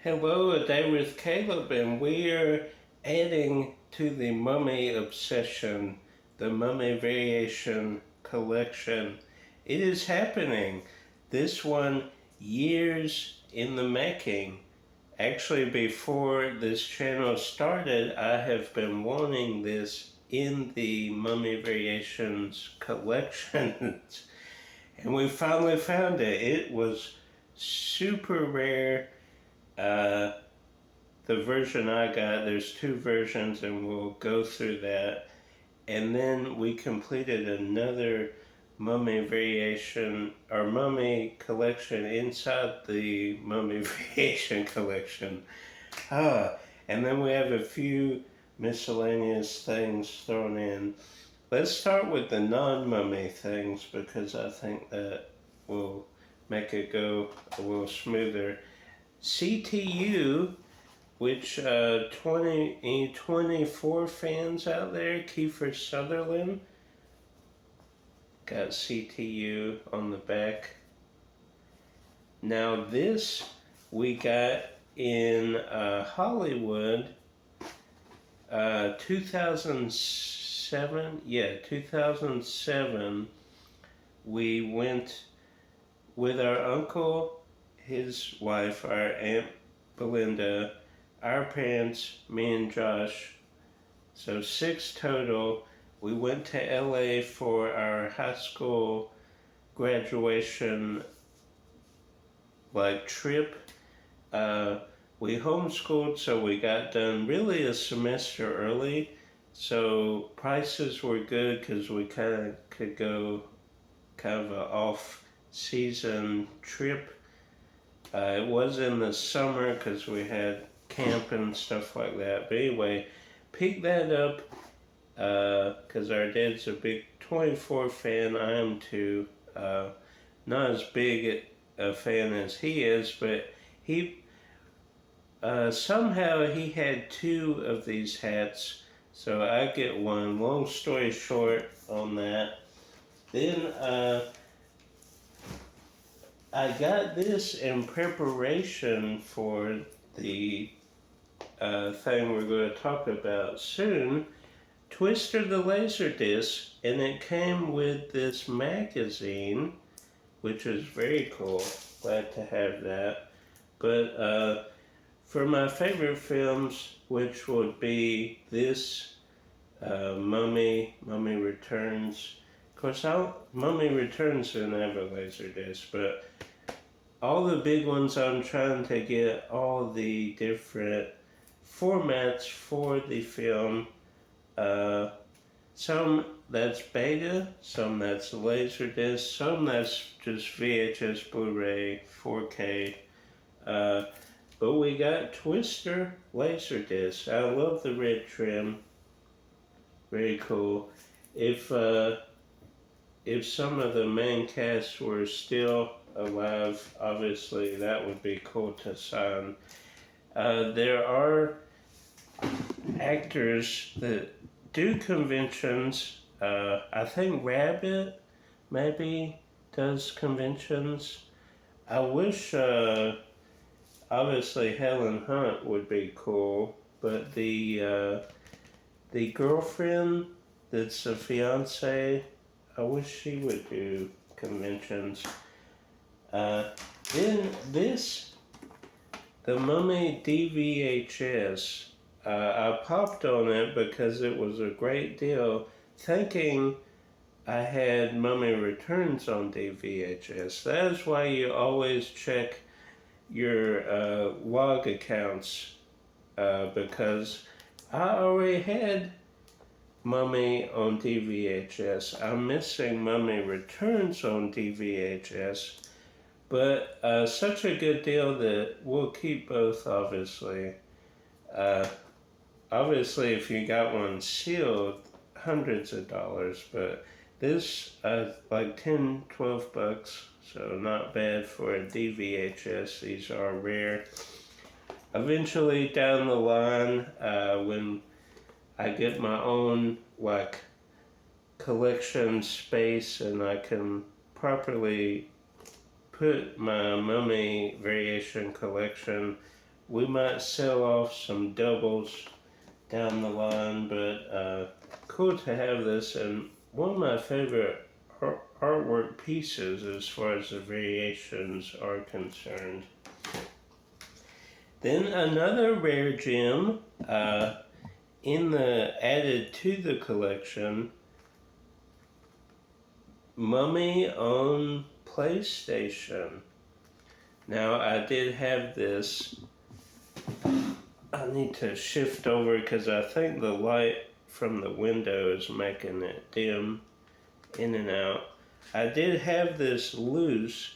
Hello, a day with Caleb, and we are adding to the mummy obsession, the mummy variation collection. It is happening. This one, years in the making. Actually, before this channel started, I have been wanting this in the mummy variations collections. And we finally found it. It was super rare. The version I got, there's two versions, and we'll go through that. And then we completed another mummy variation, or mummy collection inside the mummy variation collection. And then we have a few miscellaneous things thrown in. Let's start with the non-mummy things, because I think that will make it go a little smoother. CTU, which 24 fans out there, Kiefer Sutherland, got CTU on the back. Now this we got in Hollywood, 2007, 2007, we went with our uncle, his wife, our Aunt Belinda, our parents, me and Josh, so 6 total. We went to LA for our high school graduation trip. We homeschooled, so we got done really a semester early, so prices were good because we could go kind of an off-season trip. It was in the summer because we had camp and stuff like that. But anyway, pick that up because our dad's a big 24 fan. I am too. Not as big a fan as he is, but he somehow he had 2 of these hats, so I get one. Long story short on that. Then I got this in preparation for the thing we're going to talk about soon, Twister the Laserdisc, and it came with this magazine, which is very cool. Glad to have that. But for my favorite films, which would be this, Mummy Returns. Of course, Mummy Returns didn't have a Laserdisc, but all the big ones, I'm trying to get all the different formats for the film. Some that's beta, some that's Laserdisc, some that's just VHS, Blu-ray, 4K. But we got Twister Laserdisc. I love the red trim. Very cool. If some of the main cast were still alive, obviously that would be cool to sign. There are actors that do conventions. I think Rabbit maybe does conventions. I wish, obviously Helen Hunt would be cool, but the girlfriend that's a fiance, I wish she would do conventions. Then this, the Mummy d-vhs, I popped on it because it was a great deal, thinking I had Mummy Returns on d-vhs. That is why you always check your log accounts, because I already had Mummy on d-vhs. I'm missing Mummy Returns on d-vhs, but such a good deal that we'll keep both, obviously. Obviously, if you got one sealed, hundreds of dollars, but this, like 10, 12 bucks, so not bad for a d-vhs. These are rare. Eventually, down the line, when I get my own, collection space and I can properly put my mummy variation collection we might sell off some doubles down the line, but cool to have this, and one of my favorite artwork pieces as far as the variations are concerned. Then another rare gem added to the collection, Mummy on PlayStation. Now I did have this. I need to shift over because I think the light from the window is making it dim in and out. I did have this loose,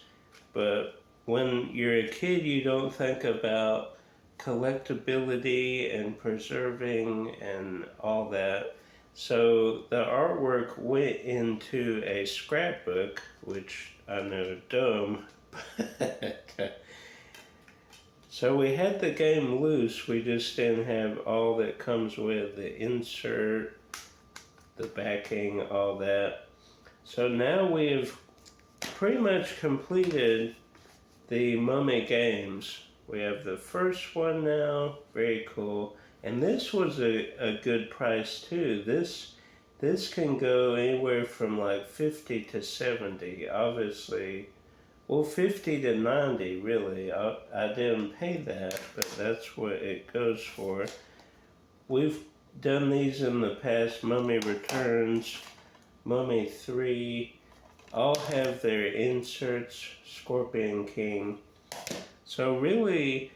but when you're a kid you don't think about collectability and preserving and all that. So the artwork went into a scrapbook, which I know dumb, but so we had the game loose, we just didn't have all that comes with the insert, the backing, all that. So now we've pretty much completed the Mummy games. We have the first one now, very cool. And this was a good price too. This can go anywhere from like 50 to 70, obviously. Well, 50 to 90, really. I didn't pay that, but that's what it goes for. We've done these in the past. Mummy Returns, Mummy 3, all have their inserts, Scorpion King. So really,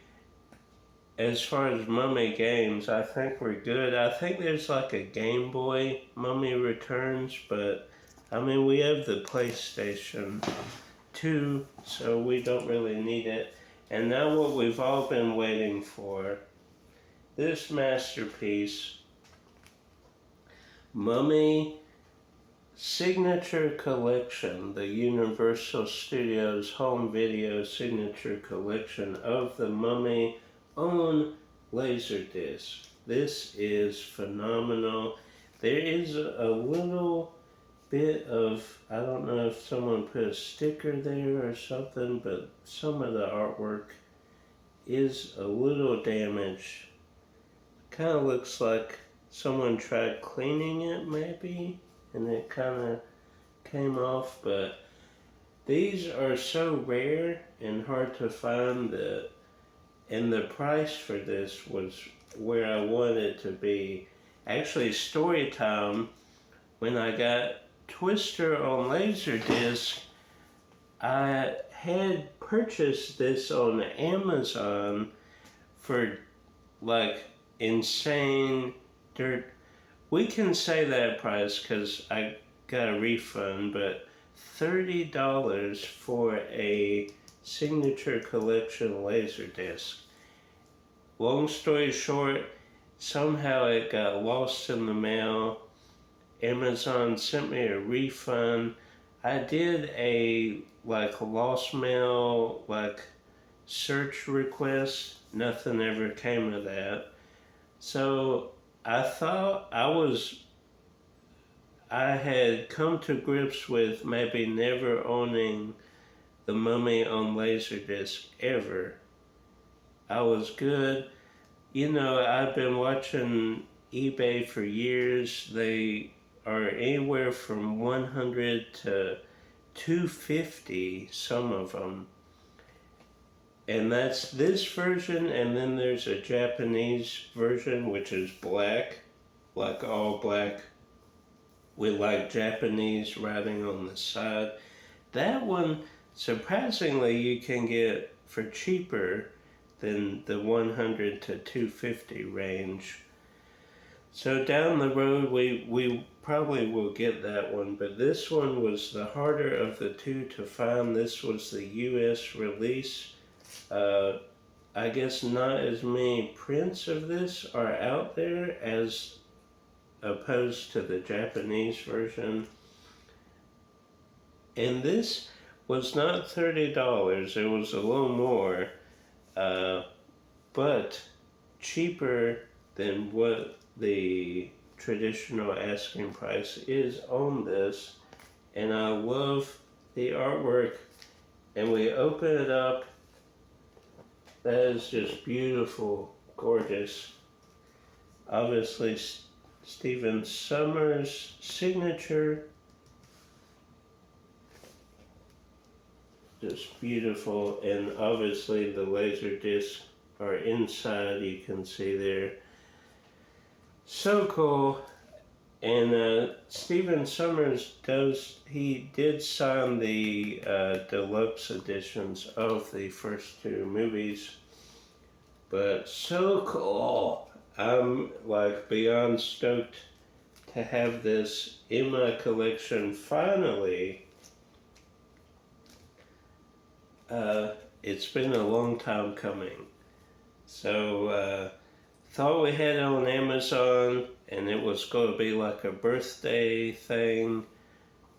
as far as Mummy games, I think we're good. I think there's like a Game Boy Mummy Returns, but I mean, we have the PlayStation 2, so we don't really need it. And now what we've all been waiting for, this masterpiece, Mummy Signature Collection, the Universal Studios Home Video Signature Collection of the Mummy on Laserdisc. This is phenomenal. There is a little bit of, I don't know if someone put a sticker there or something, but some of the artwork is a little damaged. Kind of looks like someone tried cleaning it maybe, and it kind of came off, but these are so rare and hard to find that, and the price for this was where I wanted it to be. Actually, story time, when I got Twister on Laserdisc, I had purchased this on Amazon for like insane dirt. We can say that price because I got a refund, but $30 for a signature collection Laserdisc. Long story short, somehow it got lost in the mail. Amazon sent me a refund. I did a lost mail search request. Nothing ever came of that. So I thought I had come to grips with maybe never owning the Mummy on Laserdisc ever. I was good. You know, I've been watching eBay for years. They are anywhere from 100 to 250, some of them. And that's this version, and then there's a Japanese version which is black, like all black, with like Japanese writing on the side. That one, surprisingly, you can get for cheaper than the 100 to 250 range. So down the road, we probably will get that one, but this one was the harder of the two to find. This was the US release. I guess not as many prints of this are out there as opposed to the Japanese version. And this was not $30, it was a little more, but cheaper than what the traditional asking price is on this. And I love the artwork. And we open it up, That is just beautiful, gorgeous. Obviously, Stephen Summers' signature. Just beautiful, and obviously the laser discs are inside. You can see there. So cool. And Stephen Summers did sign the deluxe editions of the first two movies, but so cool. I'm like beyond stoked to have this in my collection finally. It's been a long time coming. So, thought we had it on Amazon, and it was going to be like a birthday thing,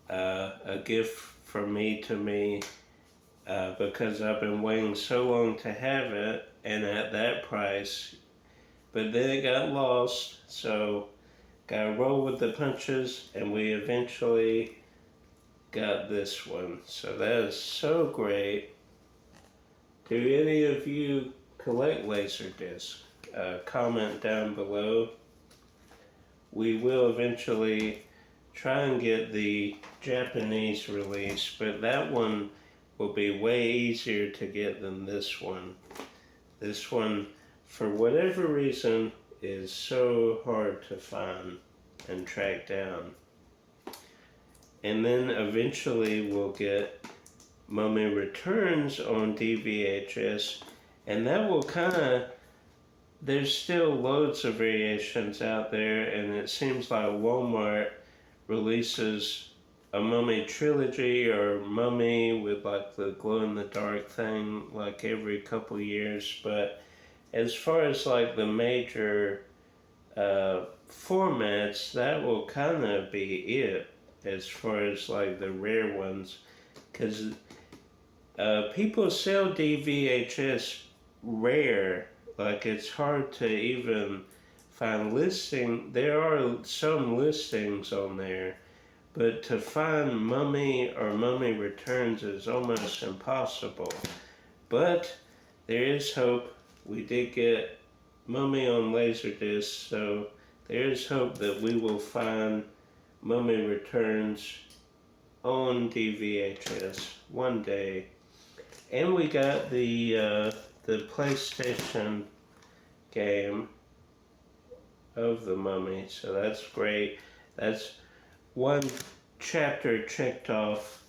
a gift from me to me, because I've been waiting so long to have it, and at that price. But then it got lost, so got to roll with the punches, and we eventually got this one. So that is so great. Do any of you collect Laserdisc? Comment down below. We will eventually try and get the Japanese release, but that one will be way easier to get than this one. This one, for whatever reason, is so hard to find and track down. And then eventually we'll get Mummy Returns on d-vhs, and that will kind of, there's still loads of variations out there, and it seems like Walmart releases a Mummy trilogy or Mummy with like the glow-in-the-dark thing like every couple years. But as far as like the major formats, that will kind of be it as far as like the rare ones, because people sell d-vhs rare. Like, it's hard to even find listing. There are some listings on there, but to find Mummy or Mummy Returns is almost impossible. But there is hope. We did get Mummy on Laserdisc, so there is hope that we will find Mummy Returns on d-vhs one day. And we got the PlayStation game of the Mummy, so that's great. That's one chapter checked off.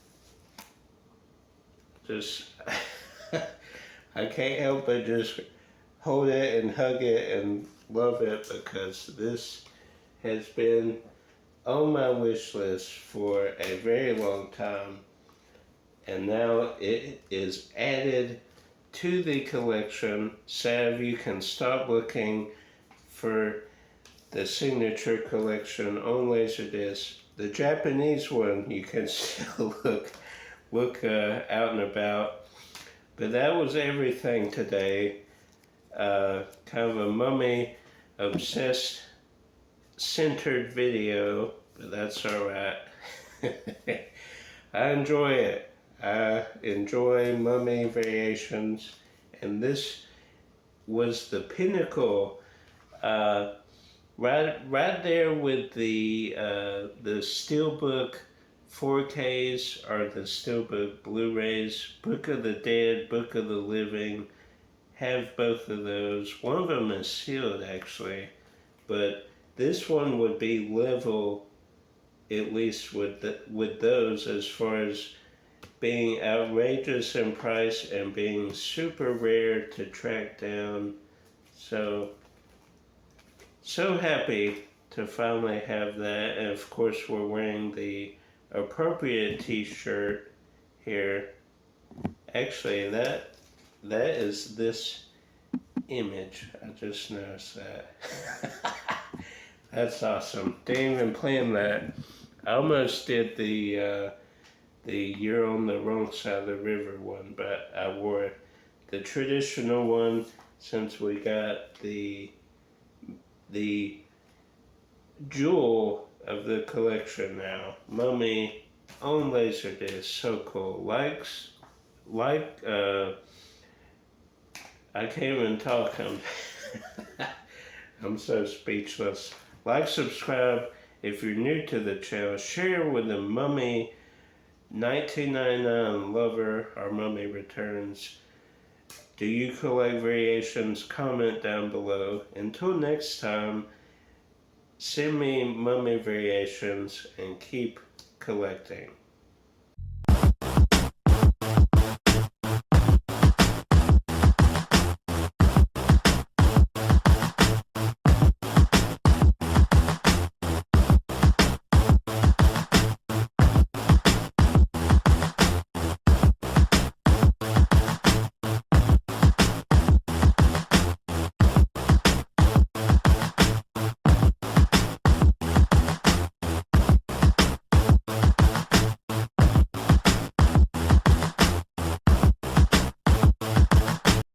Just I can't help but just hold it and hug it and love it, because this has been on my wish list for a very long time, and now it is added to the collection. Sav, you can stop looking for the signature collection on Laserdisc. The Japanese one you can still look out and about. But that was everything today. Kind of a Mummy obsessed centered video, but that's alright. I enjoy it. I enjoy Mummy variations, and this was the pinnacle, right there with the Steelbook 4Ks or the Steelbook Blu-rays. Book of the Dead, Book of the Living, have both of those. One of them is sealed actually, but this one would be level, at least with those, as far as being outrageous in price and being super rare to track down. So happy to finally have that. And of course we're wearing the appropriate t-shirt here. Actually, that is this image. I just noticed that. That's awesome. Didn't even plan that. I almost did the You're on the Wrong Side of the River one, but I wore the traditional one since we got the jewel of the collection now. Mummy on Laserdisc, so cool. I can't even talk. I'm so speechless. Like, subscribe if you're new to the channel. Share with the Mummy 1999 lover. Our Mummy returns. Do you collect variations? Comment down below. Until next time, send me Mummy variations and keep collecting.